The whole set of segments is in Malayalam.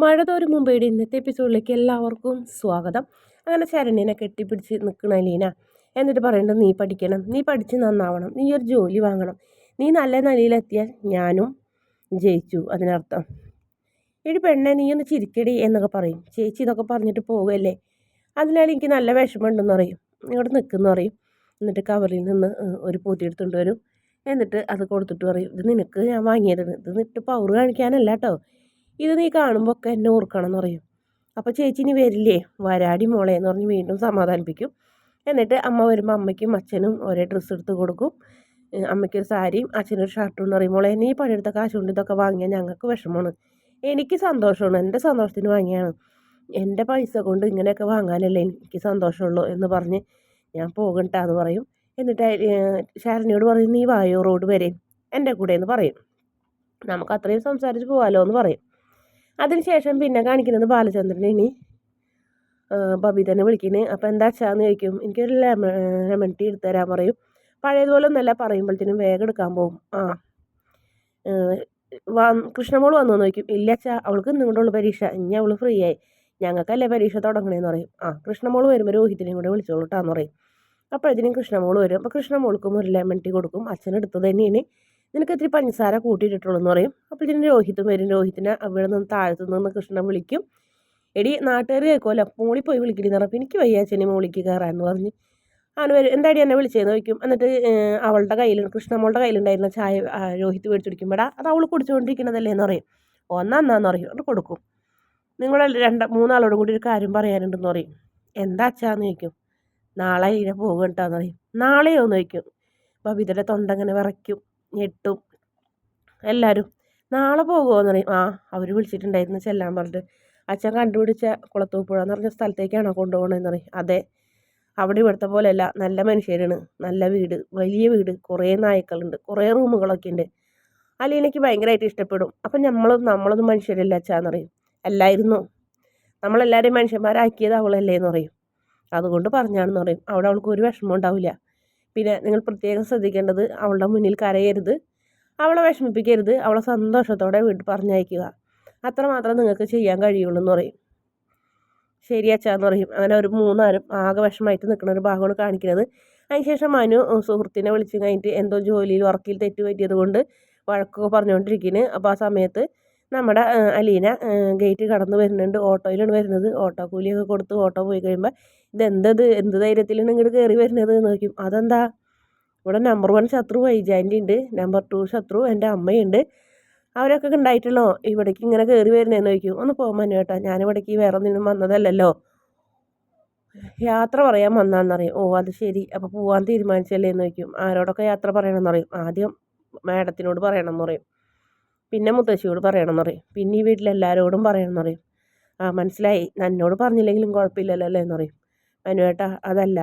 മഴ തോരും മുമ്പേടെ ഇന്നത്തെ എപ്പിസോഡിലേക്ക് എല്ലാവർക്കും സ്വാഗതം. അങ്ങനെ ശരണ്യനെ കെട്ടിപ്പിടിച്ച് നിൽക്കണ അലീന എന്നിട്ട് പറയേണ്ടത്, നീ പഠിക്കണം, നീ പഠിച്ച് നന്നാവണം, നീ ഒരു ജോലി വാങ്ങണം, നീ നല്ല നിലയിലെത്തിയാൽ ഞാനും ജയിച്ചു. അതിനർത്ഥം എടി പെണ്ണെ നീ ഒന്ന് ചിരിക്കടി എന്നൊക്കെ പറയും. ചേച്ചി ഇതൊക്കെ പറഞ്ഞിട്ട് പോവുകയല്ലേ, അതിനാൽ എനിക്ക് നല്ല വിഷമമുണ്ടെന്ന് പറയും. ഇങ്ങോട്ട് നിൽക്കുന്നു പറയും. എന്നിട്ട് കവറിൽ നിന്ന് ഒരു പൂത്തി എടുത്തുകൊണ്ട് വരും. എന്നിട്ട് അത് കൊടുത്തിട്ട് പറയും, ഇത് നിനക്ക് ഞാൻ വാങ്ങിയതാണ്, ഇത് നിട്ട് പവർ കാണിക്കാനല്ല കേട്ടോ, ഇത് നീ കാണുമ്പോൾ ഒക്കെ എന്നെ ഓർക്കണം എന്ന് പറയും. അപ്പോൾ ചേച്ചി ഇനി വരില്ലേ, വരാടി മോളെ എന്ന് പറഞ്ഞ് വീണ്ടും സമാധാനിപ്പിക്കും. എന്നിട്ട് അമ്മ വരുമ്പോൾ അമ്മയ്ക്കും അച്ഛനും ഒരേ ഡ്രസ്സ് എടുത്ത് കൊടുക്കും. അമ്മയ്ക്കൊരു സാരിയും അച്ഛനൊരു ഷർട്ടും എന്ന് പറയും. മോളെ നീ പണിയെടുത്ത കാശ് കൊണ്ട് ഇതൊക്കെ വാങ്ങിയാൽ ഞങ്ങൾക്ക് വിഷമമാണ്, എനിക്ക് സന്തോഷമാണ്, എൻ്റെ സന്തോഷത്തിന് വാങ്ങിയാണ്, എൻ്റെ പൈസ കൊണ്ട് ഇങ്ങനെയൊക്കെ വാങ്ങാനല്ലേ എനിക്ക് സന്തോഷമുള്ളൂ എന്ന് പറഞ്ഞ് ഞാൻ പോകണ്ടാന്ന് പറയും. എന്നിട്ട് ശരണ്യോട് പറയും, നീ വായോ റോഡ് വരെ എൻ്റെ കൂടെ എന്ന് പറയും, നമുക്ക് അത്രയും സംസാരിച്ച് പോകാമല്ലോ എന്ന് പറയും. അതിനുശേഷം പിന്നെ കാണിക്കുന്നത് ബാലചന്ദ്രനെ ഇനി ബബിതനെ വിളിക്കുന്നത്. അപ്പോൾ എന്താ അച്ഛാന്ന് ചോദിക്കും. എനിക്കൊരു ലെമൺ ടീ എടുത്തു തരാൻ പറയും. പഴയതുപോലെ ഒന്നല്ല, പറയുമ്പോഴത്തേനും വേഗം എടുക്കാൻ പോകും. കൃഷ്ണമോൾ വന്നു ചോദിക്കും. ഇല്ല അച്ഛാ, അവൾക്ക് ഇന്നുകൊണ്ടുള്ള പരീക്ഷ, ഇനി അവൾ ഫ്രീ ആയി, ഞങ്ങൾക്കല്ലേ പരീക്ഷ തുടങ്ങണേന്ന് പറയും. കൃഷ്ണമോൾ വരുമ്പോൾ രോഹിത്തിനെയും കൂടെ വിളിച്ചോളൂ കേട്ടാന്ന് പറയും. അപ്പോഴത്തേനും കൃഷ്ണമോൾ വരും. അപ്പോൾ കൃഷ്ണമോൾക്കും ഒരു ലെമൺ ടീ കൊടുക്കും. അച്ഛനെടുത്തത് തന്നെയാണ്, നിനക്ക് ഇത്തിരി പഞ്ചസാര കൂട്ടിയിട്ടിട്ടുള്ളൂ എന്ന് പറയും. അപ്പോൾ ഇതിന് രോഹിത്തും വരും. രോഹിത്തിനെ അവിടെ നിന്ന് താഴത്തു നിന്ന് കൃഷ്ണ വിളിക്കും. എടി നാട്ടുകാർ കേൾക്കുമല്ലോ, മോളിൽ പോയി വിളിക്കണമെന്ന് പറഞ്ഞപ്പോൾ എനിക്ക് വയ്യ അച്ഛനെ മോളിക്ക് കയറാമെന്ന് പറഞ്ഞ് അവന് വരും. എന്താടി എന്നെ വിളിച്ചതെന്ന് ചോദിക്കും. എന്നിട്ട് അവളുടെ കയ്യിൽ, കൃഷ്ണമോളുടെ കയ്യിലുണ്ടായിരുന്ന ചായ രോഹിത്ത് മേടിച്ച് കുടിക്കുമ്പോഴാ അത് അവൾ കുടിച്ചുകൊണ്ടിരിക്കണതല്ലേ എന്ന് പറയും. ഒന്നാന്ന് പറയും. അത് കൊടുക്കും. നിങ്ങളുടെ മൂന്നാളോടും കൂടി ഒരു കാര്യം പറയാനുണ്ടെന്ന് പറയും. എന്താ അച്ഛാന്ന് ചോദിക്കും. നാളെ ഇതിനെ പോകും കേട്ടാന്ന് പറയും. നാളെയോ എന്ന് ചോദിക്കും. ബബിതയുടെ തൊണ്ടങ്ങനെ വിറയ്ക്കും, ഞെട്ടും. എല്ലാവരും നാളെ പോകുമോയെന്ന് പറയും. അവർ വിളിച്ചിട്ടുണ്ടായിരുന്നു ചെല്ലാൻ പറഞ്ഞിട്ട്. അച്ഛൻ കണ്ടുപിടിച്ച കുളത്തൂപ്പുഴ എന്ന് പറഞ്ഞ സ്ഥലത്തേക്കാണോ കൊണ്ടുപോകണമെന്ന് പറയും. അതെ, അവിടെ ഇവിടുത്തെ പോലെയല്ല, നല്ല മനുഷ്യരാണ്, നല്ല വീട്, വലിയ വീട്, കുറേ നായ്ക്കളുണ്ട്, കുറേ റൂമുകളൊക്കെ ഉണ്ട്, അലീനയ്ക്ക് ഭയങ്കരമായിട്ട് ഇഷ്ടപ്പെടും. അപ്പം നമ്മളൊന്നും മനുഷ്യരല്ല അച്ഛാന്ന് പറയും. അല്ലായിരുന്നു, നമ്മളെല്ലാവരെയും മനുഷ്യന്മാരാക്കിയത് അവളല്ലേ എന്ന് പറയും. അതുകൊണ്ട് പറഞ്ഞാണെന്ന് പറയും. അവിടെ അവൾക്ക് ഒരു വിഷമം ഉണ്ടാവില്ല. പിന്നെ നിങ്ങൾ പ്രത്യേകം ശ്രദ്ധിക്കേണ്ടത്, അവളുടെ മുന്നിൽ കരയരുത്, അവളെ വിഷമിപ്പിക്കരുത്, അവളെ സന്തോഷത്തോടെ വീട്ടിൽ പറഞ്ഞയക്കുക, അത്രമാത്രം നിങ്ങൾക്ക് ചെയ്യാൻ കഴിയുള്ളൂ എന്ന് പറയും. ശരി അച്ഛാന്ന് പറയും. അങ്ങനെ ഒരു മൂന്നാരും ആകെ വിഷമമായിട്ട് നിൽക്കുന്ന ഒരു ഭാഗമാണ് കാണിക്കുന്നത്. അതിനുശേഷം മനു സുഹൃത്തിനെ വിളിച്ച് കഴിഞ്ഞിട്ട് എന്തോ ജോലിയിൽ വർക്കിൽ തെറ്റ് പറ്റിയത് കൊണ്ട് വഴക്കൊക്കെ പറഞ്ഞുകൊണ്ടിരിക്കുന്നു. അപ്പോൾ ആ സമയത്ത് നമ്മുടെ അലീന ഗേറ്റ് കടന്ന് വരുന്നുണ്ട്. ഓട്ടോയിലാണ് വരുന്നത്. ഓട്ടോ കൂലിയൊക്കെ കൊടുത്ത് ഓട്ടോ പോയി കഴിയുമ്പോൾ എന്ത് ധൈര്യത്തിലാണ് ഇങ്ങോട്ട് കയറി വരുന്നത് എന്ന് നോക്കും. അതെന്താ, ഇവിടെ നമ്പർ 1 ശത്രു വൈജാൻ്റെ ഉണ്ട്, നമ്പർ 2 ശത്രു എൻ്റെ അമ്മയുണ്ട്, അവരൊക്കെ ഉണ്ടായിട്ടല്ലോ ഇവിടേക്ക് ഇങ്ങനെ കയറി വരുന്നതെന്ന് ചോദിക്കും. ഒന്ന് പോകാൻ മനു കേട്ടോ, ഞാനിവിടേക്ക് വേറെ ഒന്നിനും വന്നതല്ലല്ലോ, യാത്ര പറയാൻ വന്നാന്നറിയും. അത് ശരി, അപ്പോൾ പോകാൻ തീരുമാനിച്ചല്ലേ എന്ന് ചോദിക്കും. ആരോടൊക്കെ യാത്ര പറയണമെന്ന് പറയും. ആദ്യം മാഡത്തിനോട് പറയണമെന്ന് പറയും, പിന്നെ മുത്തശ്ശിയോട് പറയണമെന്ന് പറയും, പിന്നെ ഈ വീട്ടിലെല്ലാവരോടും പറയണമെന്ന് പറയും. മനസ്സിലായി, എന്നോട് പറഞ്ഞില്ലെങ്കിലും കുഴപ്പമില്ലല്ലോ അല്ലേ എന്ന് പറയും. മനുവേട്ടാ അതല്ല,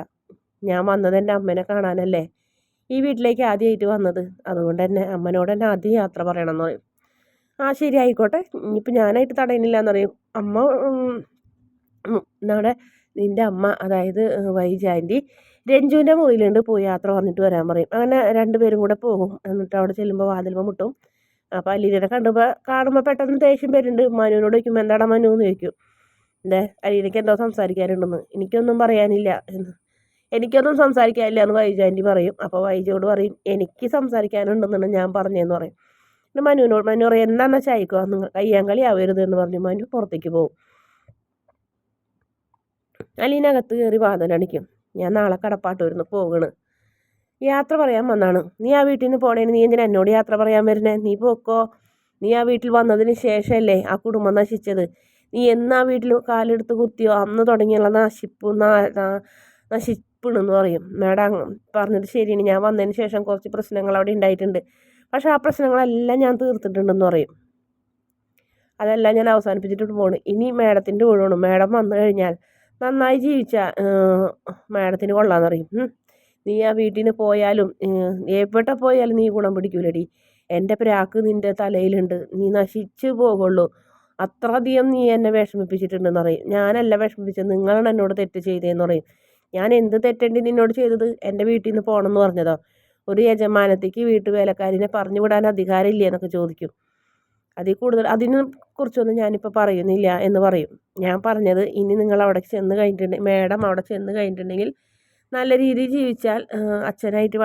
ഞാൻ വന്നത് എൻ്റെ അമ്മേനെ കാണാനല്ലേ, ഈ വീട്ടിലേക്ക് ആദ്യമായിട്ട് വന്നത്, അതുകൊണ്ട് തന്നെ അമ്മനോട് തന്നെ ആദ്യം യാത്ര പറയണമെന്ന് പറയും. ശരി ആയിക്കോട്ടെ, ഇനിയിപ്പോൾ ഞാനായിട്ട് തടയുന്നില്ല എന്ന് പറയും. അമ്മ നമ്മുടെ നിൻ്റെ അമ്മ, അതായത് വൈജാൻറ്റി രഞ്ജുവിൻ്റെ മുറിയിലുണ്ട്, പോയി യാത്ര പറഞ്ഞിട്ട് വരാൻ പറയും. അങ്ങനെ രണ്ടുപേരും കൂടെ പോകും. എന്നിട്ട് അവിടെ ചെല്ലുമ്പോൾ വാതിൽമ മുട്ടും. അപ്പോൾ അലീനനെ കാണുമ്പോൾ പെട്ടെന്ന് ദേഷ്യം വരുന്നുണ്ട്. മനുവിനോട് ചോദിക്കും, എന്താടാ മനു എന്ന് ചോദിക്കും. അലീനയ്ക്ക് എന്തോ സംസാരിക്കാനുണ്ടെന്ന്. എനിക്കൊന്നും പറയാനില്ല എന്ന് വൈജാൻറ്റി പറയും. അപ്പോൾ വൈജയോട് പറയും, എനിക്ക് സംസാരിക്കാനുണ്ടെന്നാണ് ഞാൻ പറഞ്ഞതെന്ന് പറയും. പിന്നെ മനു പറയും, എന്നാന്ന് വെച്ചാൽ അയക്കുക, നിങ്ങൾ കയ്യാങ്കളി ആവരുത് എന്ന് പറഞ്ഞു മനു പുറത്തേക്ക് പോകും. അലീന അകത്ത് കയറി വാതിലടിക്കും. ഞാൻ നാളെ കടപ്പാട്ട് വരുന്നു, പോകണ്, യാത്ര പറയാൻ വന്നാണ്. നീ ആ വീട്ടിൽ നിന്ന് പോണേന് നീ എന്തിനാ എന്നോട് യാത്ര പറയാൻ വരുന്നേ? നീ പോക്കോ, നീ ആ വീട്ടിൽ വന്നതിന് ശേഷമല്ലേ ആ കുടുംബം നശിച്ചത്. നീ എന്നാ വീട്ടിൽ കാലെടുത്ത് കുത്തിയോ അന്ന് തുടങ്ങിയുള്ള നശിപ്പിണെന്ന് പറയും. മാഡം പറഞ്ഞത് ശരിയാണ്, ഞാൻ വന്നതിന് ശേഷം കുറച്ച് പ്രശ്നങ്ങൾ അവിടെ ഉണ്ടായിട്ടുണ്ട്, പക്ഷേ ആ പ്രശ്നങ്ങളെല്ലാം ഞാൻ തീർത്തിട്ടുണ്ടെന്ന് പറയും. അതെല്ലാം ഞാൻ അവസാനിപ്പിച്ചിട്ട് പോകണം. ഇനി മാഡത്തിൻ്റെ ഒഴിവാണ്, മാഡം വന്നു കഴിഞ്ഞാൽ നന്നായി ജീവിച്ച മാഡത്തിന് കൊള്ളാന്ന് പറയും. നീ ആ വീട്ടിൽ നിന്ന് പോയാലും എവിടെ പോയാലും നീ ഗുണം പിടിക്കൂലടി, എൻ്റെ പ്രാക്ക് നിൻ്റെ തലയിലുണ്ട്, നീ നശിച്ചു പോകുള്ളൂ, അത്രയധികം നീ എന്നെ വിഷമിപ്പിച്ചിട്ടുണ്ടെന്ന് പറയും. ഞാനല്ല വിഷമിപ്പിച്ചത്, നിങ്ങളാണ് എന്നോട് തെറ്റ് ചെയ്തതെന്ന് പറയും. ഞാൻ എന്ത് തെറ്റേണ്ടി നിന്നോട് ചെയ്തത്? എൻ്റെ വീട്ടിൽ നിന്ന് പോകണമെന്ന് പറഞ്ഞതോ? ഒരു യജമാനത്തേക്ക് വീട്ടുവേലക്കാരിനെ പറഞ്ഞു വിടാൻ അധികാരമില്ലേ എന്നൊക്കെ ചോദിക്കും. അതിൽ കൂടുതൽ അതിനെ കുറിച്ചൊന്നും ഞാനിപ്പോൾ പറയുന്നില്ല എന്ന് പറയും. ഞാൻ പറഞ്ഞത് ഇനി നിങ്ങൾ അവിടെ ചെന്ന് കഴിഞ്ഞിട്ടുണ്ടെങ്കിൽ മാഡം അവിടെ ചെന്ന് കഴിഞ്ഞിട്ടുണ്ടെങ്കിൽ നല്ല രീതിയിൽ ജീവിച്ചാൽ അച്ഛനായിട്ട്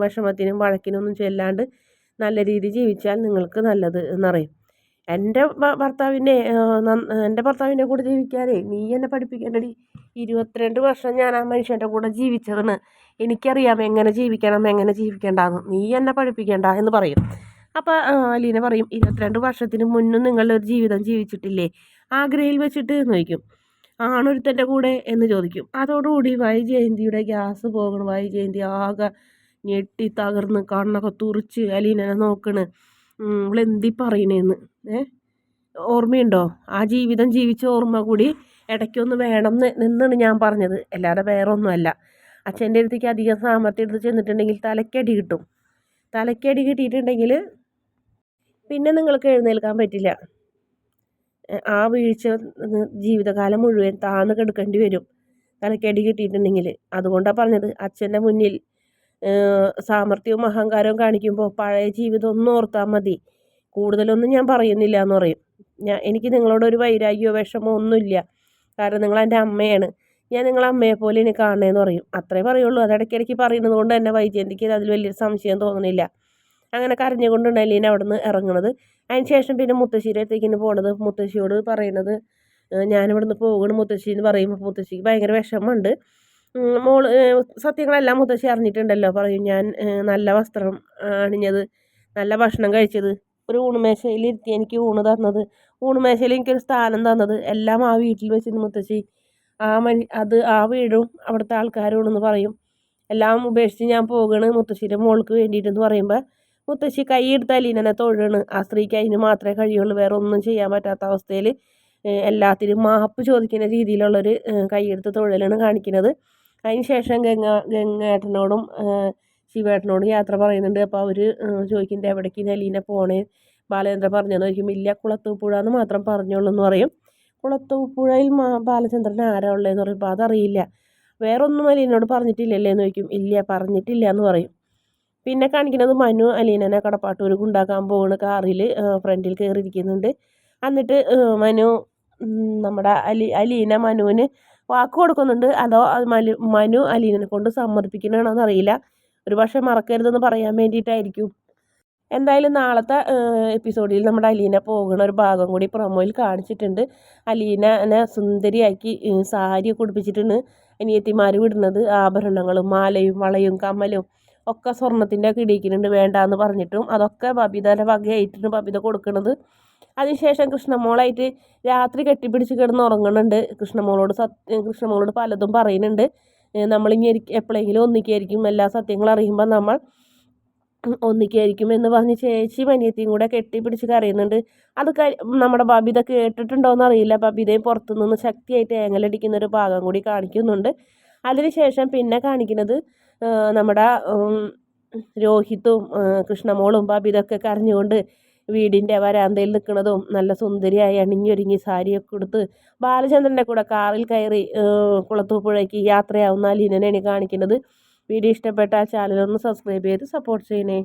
വിഷമത്തിനും വഴക്കിനൊന്നും ചെല്ലാണ്ട് നല്ല രീതിയിൽ ജീവിച്ചാൽ നിങ്ങൾക്ക് നല്ലത് എന്നറിയും. എൻ്റെ ഭർത്താവിൻ്റെ കൂടെ ജീവിക്കാനേ നീ എന്നെ പഠിപ്പിക്കേണ്ടടി. 22 വർഷം ഞാൻ ആ മനുഷ്യൻ്റെ കൂടെ ജീവിച്ചതെന്ന് എനിക്കറിയാം, എങ്ങനെ ജീവിക്കണം എങ്ങനെ ജീവിക്കേണ്ടെന്ന്. നീ എന്നെ പഠിപ്പിക്കേണ്ട എന്ന് പറയും. അപ്പോൾ അലീന പറയും 22 വർഷത്തിന് മുന്നും നിങ്ങളൊരു ജീവിതം ജീവിച്ചിട്ടില്ലേ ആഗ്രയിൽ വെച്ചിട്ട് എന്ന് ചോദിക്കും. ആണൊരുത്തൻ്റെ കൂടെ എന്ന് ചോദിക്കും. അതോടുകൂടി വൈജയന്തിയുടെ ഗ്യാസ് പോകണം. വൈജയന്തി ആകെ ഞെട്ടി തകർന്ന് കണ്ണൊക്കെ തുറിച്ച് അലീനനെ നോക്കണ്. ഇവളെന്തി പറയണേന്ന് ഓർമ്മയുണ്ടോ? ആ ജീവിതം ജീവിച്ച ഓർമ്മ കൂടി ഇടയ്ക്കൊന്ന് വേണം എന്നാണ് ഞാൻ പറഞ്ഞത്, അല്ലാതെ വേറെ ഒന്നുമല്ല. അച്ഛൻ്റെ അടുത്തേക്ക് അധികം സാമർത്ഥ്യം എടുത്ത് ചെന്നിട്ടുണ്ടെങ്കിൽ തലക്കടി കിട്ടും. തലക്കടി കിട്ടിയിട്ടുണ്ടെങ്കിൽ പിന്നെ നിങ്ങൾക്ക് എഴുന്നേൽക്കാൻ പറ്റില്ല. ആ വീഴ്ച ജീവിതകാലം മുഴുവൻ താന്ന് കിടക്കേണ്ടി വരും തലക്കടി കിട്ടിയിട്ടുണ്ടെങ്കിൽ. അതുകൊണ്ടാണ് പറഞ്ഞത്, അച്ഛൻ്റെ മുന്നിൽ സാമർത്ഥ്യവും അഹങ്കാരവും കാണിക്കുമ്പോൾ പഴയ ജീവിതം ഒന്നും ഓർത്താൽ മതി, കൂടുതലൊന്നും ഞാൻ പറയുന്നില്ല എന്ന് പറയും. എനിക്ക് നിങ്ങളോടൊരു വൈരാഗ്യമോ വിഷമോ ഒന്നുമില്ല, കാരണം നിങ്ങൾ എൻ്റെ അമ്മയാണ്, ഞാൻ നിങ്ങളെ അമ്മയെ പോലെ എനിക്ക് കാണണേന്ന് പറയും. അത്രേ പറയുള്ളൂ. അത് ഇടയ്ക്കിടയ്ക്ക് പറയുന്നത് കൊണ്ട് തന്നെ വൈജയന്തിക്ക് അതിൽ വലിയൊരു സംശയം തോന്നുന്നില്ല. അങ്ങനെ കരഞ്ഞുകൊണ്ടാണ് അലീന അവിടെ നിന്ന് ഇറങ്ങുന്നത്. അതിന് ശേഷം പിന്നെ മുത്തശ്ശിയുടെ അടുത്തേക്കിന് പോണത്. മുത്തശ്ശിയോട് പറയുന്നത് ഞാനിവിടെ നിന്ന് പോകണം മുത്തശ്ശി എന്ന് പറയുമ്പോൾ മുത്തശ്ശിക്ക് ഭയങ്കര വിഷമമുണ്ട്. മോള് സത്യങ്ങളെല്ലാം മുത്തശ്ശി അറിഞ്ഞിട്ടുണ്ടല്ലോ. പറയും ഞാൻ നല്ല വസ്ത്രം അണിഞ്ഞത്, നല്ല ഭക്ഷണം കഴിച്ചത്, ഒരു ഊണുമേശയിൽ ഇരുത്തി എനിക്ക് ഊണ് തന്നത്, ഊണുമേശയിൽ എനിക്കൊരു സ്ഥാനം തന്നത് എല്ലാം ആ വീട്ടിൽ വെച്ചിട്ട് മുത്തശ്ശി അത് ആ വീടും അവിടുത്തെ ആൾക്കാരോടെന്ന് പറയും. എല്ലാം ഉപേക്ഷിച്ച് ഞാൻ പോകണ് മുത്തശ്ശിയുടെ മോൾക്ക് വേണ്ടിയിട്ടെന്ന് പറയുമ്പോൾ മുത്തശ്ശി കൈയെടുത്ത് അലീനനെ തൊഴണ്. ആ സ്ത്രീക്ക് അതിന് മാത്രമേ കഴിയുള്ളൂ, വേറെ ഒന്നും ചെയ്യാൻ പറ്റാത്ത അവസ്ഥയിൽ എല്ലാത്തിനും മാപ്പ് ചോദിക്കുന്ന രീതിയിലുള്ളൊരു കൈയെടുത്ത് തൊഴലാണ് കാണിക്കുന്നത്. അതിന് ശേഷം ഗംഗേട്ടനോടും ശിവേട്ടനോടും യാത്ര പറയുന്നുണ്ട്. അപ്പോൾ അവർ ചോദിക്കുന്നത് എവിടേക്ക് അലീന പോണേ, ബാലചന്ദ്രൻ പറഞ്ഞെന്ന് ചോദിക്കും. ഇല്ല, കുളത്തൂപ്പുഴ എന്ന് മാത്രം പറഞ്ഞോളൂ എന്ന് പറയും. കുളത്തൂപ്പുഴയിൽ ബാലചന്ദ്രൻ ആരാ ഉള്ളതെന്ന് പറയുമ്പോൾ അതറിയില്ല. വേറൊന്നും അലീനോട് പറഞ്ഞിട്ടില്ലല്ലേ എന്ന് ചോദിക്കും. ഇല്ല, പറഞ്ഞിട്ടില്ല എന്ന് പറയും. പിന്നെ കാണിക്കുന്നത് മനു അലീനനെ കടപ്പാട്ടൂർ കൊണ്ടാക്കാൻ പോകുന്ന കാറിൽ ഫ്രണ്ടിൽ കയറിയിരിക്കുന്നുണ്ട്. എന്നിട്ട് മനു നമ്മുടെ അലീന മനുവിന് വാക്ക് കൊടുക്കുന്നുണ്ട്. അതോ മനു അലീനനെ കൊണ്ട് സമ്മതിപ്പിക്കണമെന്ന് അറിയില്ല. ഒരു പക്ഷേ മറക്കരുതെന്ന് പറയാൻ വേണ്ടിയിട്ടായിരിക്കും. എന്തായാലും നാളത്തെ എപ്പിസോഡിൽ നമ്മുടെ അലീന പോകുന്ന ഒരു ഭാഗം കൂടി പ്രൊമോയിൽ കാണിച്ചിട്ടുണ്ട്. അലീനനെ സുന്ദരിയാക്കി സാരിയൊക്കെ ഉടുപ്പിച്ചിട്ടാണ് അനിയത്തിമാർ വിടുന്നത്. ആഭരണങ്ങളും മാലയും വളയും കമ്മലും ഒക്കെ സ്വർണത്തിൻ്റെ ഒക്കെ ഇടിക്കുന്നുണ്ട് വേണ്ടാന്ന് പറഞ്ഞിട്ടും. അതൊക്കെ ബബിതയുടെ വകയായിട്ടാണ് ബബിത കൊടുക്കുന്നത്. അതിനുശേഷം കൃഷ്ണമോളായിട്ട് രാത്രി കെട്ടിപ്പിടിച്ച് കിടന്ന് ഉറങ്ങുന്നുണ്ട്. കൃഷ്ണമോളോട് പലതും പറയുന്നുണ്ട്. നമ്മളിങ്ങനെ എപ്പോഴെങ്കിലും ഒന്നിക്കായിരിക്കും, എല്ലാ സത്യങ്ങളും അറിയുമ്പോൾ നമ്മൾ ഒന്നിക്കായിരിക്കും എന്ന് പറഞ്ഞ് ചേച്ചി അനിയത്തിയും കൂടെ കെട്ടിപ്പിടിച്ച് കരയുന്നുണ്ട്. അത് നമ്മുടെ ബബിത കേട്ടിട്ടുണ്ടോയെന്ന് അറിയില്ല. ബബിതയും പുറത്തുനിന്ന് ശക്തിയായിട്ട് ഏങ്ങലടിക്കുന്ന ഒരു ഭാഗം കൂടി കാണിക്കുന്നുണ്ട്. അതിനുശേഷം പിന്നെ കാണിക്കുന്നത് നമ്മുടെ രോഹിത്തും കൃഷ്ണമോളും ബബിതൊക്കെ കരഞ്ഞുകൊണ്ട് വീടിൻ്റെ വരാന്തയിൽ നിൽക്കുന്നതും നല്ല സുന്ദരിയായി അണിഞ്ഞൊരുങ്ങി സാരിയൊക്കെ കൊടുത്ത് ബാലചന്ദ്രൻ്റെ കൂടെ കാറിൽ കയറി കുളത്തൂപ്പുഴയ്ക്ക് യാത്രയാവുന്ന അലീനനെയാണ് കാണിക്കുന്നത്. വീഡിയോ ഇഷ്ടപ്പെട്ടാൽ ചാനലൊന്ന് സബ്സ്ക്രൈബ് ചെയ്ത് സപ്പോർട്ട് ചെയ്യണേ.